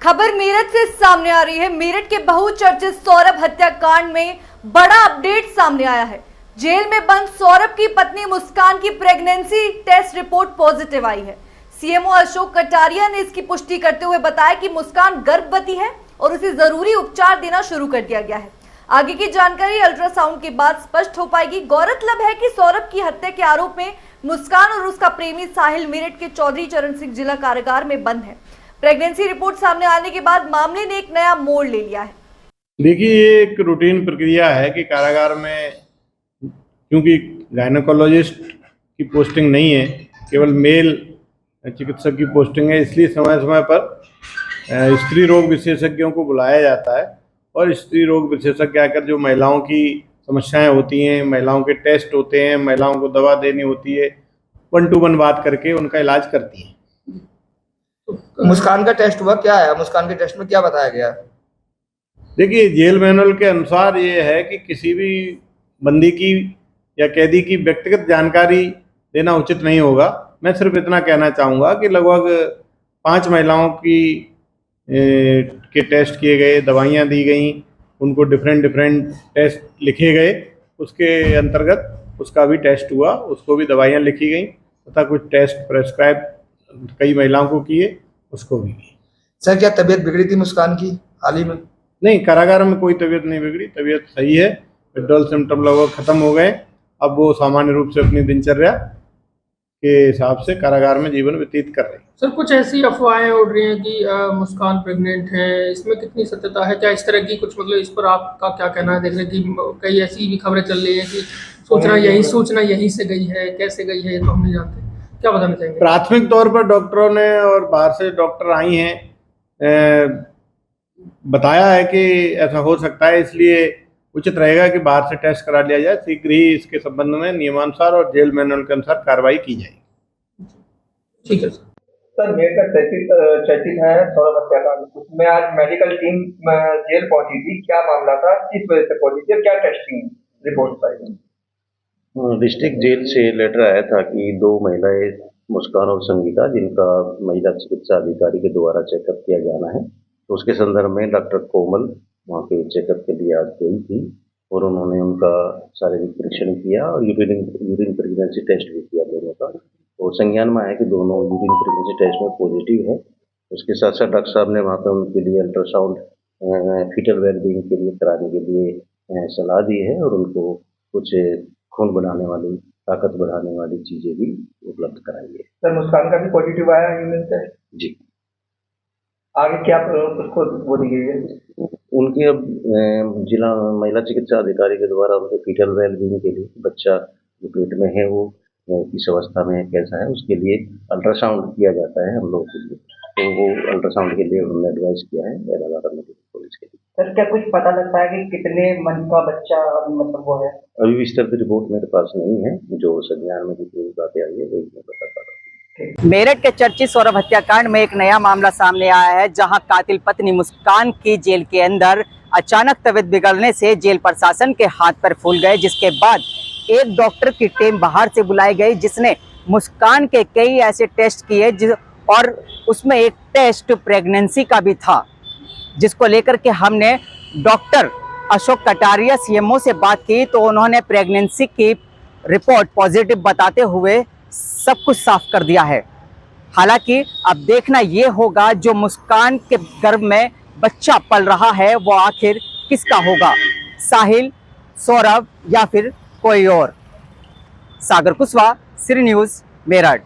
खबर मेरठ से सामने आ रही है। मेरठ के बहुचर्चित सौरभ हत्याकांड में बड़ा अपडेट सामने आया है। जेल में बंद सौरभ की पत्नी मुस्कान की प्रेगनेंसी टेस्ट रिपोर्ट पॉजिटिव आई है। सीएमओ अशोक कटारिया ने इसकी पुष्टि करते हुए बताया कि मुस्कान गर्भवती है और उसे जरूरी उपचार देना शुरू कर दिया गया है। आगे की जानकारी अल्ट्रासाउंड के बाद स्पष्ट हो पाएगी। गौरतलब है कि सौरभ की हत्या के आरोप में मुस्कान और उसका प्रेमी साहिल मेरठ के चौधरी चरण सिंह जिला कारागार में बंद है। प्रेगनेंसी रिपोर्ट सामने आने के बाद मामले ने एक नया मोड़ ले लिया है। देखिए, ये एक रूटीन प्रक्रिया है कि कारागार में क्योंकि गायनेकोलॉजिस्ट की पोस्टिंग नहीं है, केवल मेल चिकित्सक की पोस्टिंग है, इसलिए समय समय पर स्त्री रोग विशेषज्ञों को बुलाया जाता है और स्त्री रोग विशेषज्ञ आकर जो महिलाओं की समस्याएं होती हैं, महिलाओं के टेस्ट होते हैं, महिलाओं को दवा देनी होती है, 1 to 1 बात करके उनका इलाज करती हैं। मुस्कान का टेस्ट हुआ, क्या है मुस्कान के टेस्ट में क्या बताया गया? देखिए, जेल मैनुअल के अनुसार ये है कि किसी भी बंदी की या कैदी की व्यक्तिगत जानकारी देना उचित नहीं होगा। मैं सिर्फ इतना कहना चाहूँगा कि लगभग 5 महिलाओं के टेस्ट किए गए, दवाइयाँ दी गई, उनको डिफरेंट टेस्ट लिखे गए, उसके अंतर्गत उसका भी टेस्ट हुआ, उसको भी दवाइयाँ लिखी गई तथा कुछ टेस्ट प्रेस्क्राइब कई महिलाओं को किए, उसको भी की। सर, क्या तबीयत बिगड़ी थी मुस्कान की हाल ही में? नहीं, कारागार में कोई तबीयत नहीं बिगड़ी, तबीयत सही है। विड्रॉल सिम्टम लगभग खत्म हो गए। अब वो सामान्य रूप से अपनी दिनचर्या के हिसाब से कारागार में जीवन व्यतीत कर रही है। सर, कुछ ऐसी अफवाहें उड़ रही हैं कि मुस्कान प्रेग्नेंट है, इसमें कितनी सत्यता है? क्या इस तरह की कुछ, मतलब इस पर आपका क्या कहना है? देख रहे कि कई ऐसी भी खबरें चल रही है कि सूचना यहीं से गई है, कैसे गई है ये तो हम नहीं जानते। क्या बताना चाहेंगे? प्राथमिक तौर पर डॉक्टरों ने और बाहर से डॉक्टर आई हैं, बताया है कि ऐसा हो सकता है, इसलिए उचित रहेगा कि बाहर से टेस्ट करा लिया जाए। शीघ्र ही इसके संबंध में नियमानुसार और जेल मैनुअल के अनुसार कार्रवाई की जाएगी। ठीक है सर। सर, मेरठ का चर्चित है सौरभ हत्याकांड, उसमें आज मेडिकल टीम जेल पहुंची थी। क्या मामला था, किस वजह से पहुंची थी, क्या टेस्टिंग रिपोर्ट आई? डिस्ट्रिक्ट जेल से लेटर आया था कि 2 महिलाएं मुस्कान और संगीता, जिनका महिला चिकित्सा अधिकारी के द्वारा चेकअप किया जाना है, तो उसके संदर्भ में डॉक्टर कोमल वहाँ पे चेकअप के लिए आज गई थी और उन्होंने उनका शारीरिक परीक्षण किया और यूरिन प्रेगनेंसी टेस्ट भी किया दोनों का। और संज्ञान में आया कि दोनों यूरिन प्रेगनेंसी टेस्ट में पॉजिटिव है। उसके साथ साथ डॉक्टर साहब ने वहाँ पर उनके लिए अल्ट्रासाउंड फीटल वेलबींग के लिए कराने के लिए सलाह दी है और उनको कुछ खून बढ़ाने वाली, ताकत बढ़ाने वाली चीजें भी उपलब्ध कराई है। सर, मुस्कान का भी पॉजिटिव आया यूरिन टेस्ट? जी। आगे क्या उसको बोली गई है? उनके अब जिला महिला चिकित्सा अधिकारी के द्वारा उनके फीटल वेलबींग के लिए, बच्चा जो पेट में है वो किस अवस्था में है, कैसा है, उसके लिए अल्ट्रासाउंड किया जाता है हम लोगों के लिए। तो वो अल्ट्रासाउंड के लिए उन्होंने एडवाइस किया है इलाहाबाद मेडिकल कॉलेज के लिए। सर, क्या कुछ पता लगता है कि कितने मन का बच्चा मतलब वो है? अभी विस्तार की रिपोर्ट मेरे पास नहीं है, जो संज्ञान में जितनी बातें आई है वही मैं बता पा रहा हूँ। मेरठ के चर्चित सौरभ हत्याकांड में एक नया मामला सामने आया है, जहां कातिल पत्नी मुस्कान की जेल के अंदर अचानक तबीयत बिगड़ने से जेल प्रशासन के हाथ पैर फूल गए, जिसके बाद एक डॉक्टर की टीम बाहर से बुलाई गई, जिसने मुस्कान के कई ऐसे टेस्ट किए और उसमें एक टेस्ट प्रेगनेंसी का भी था, जिसको लेकर के हमने डॉक्टर अशोक कटारिया सीएमओ से बात की तो उन्होंने प्रेगनेंसी की रिपोर्ट पॉजिटिव बताते हुए सब कुछ साफ कर दिया है। हालांकि अब देखना ये होगा जो मुस्कान के गर्भ में बच्चा पल रहा है वो आखिर किसका होगा, साहिल, सौरभ या फिर कोई और। सागर कुशवाहा, श्री न्यूज़, मेरठ।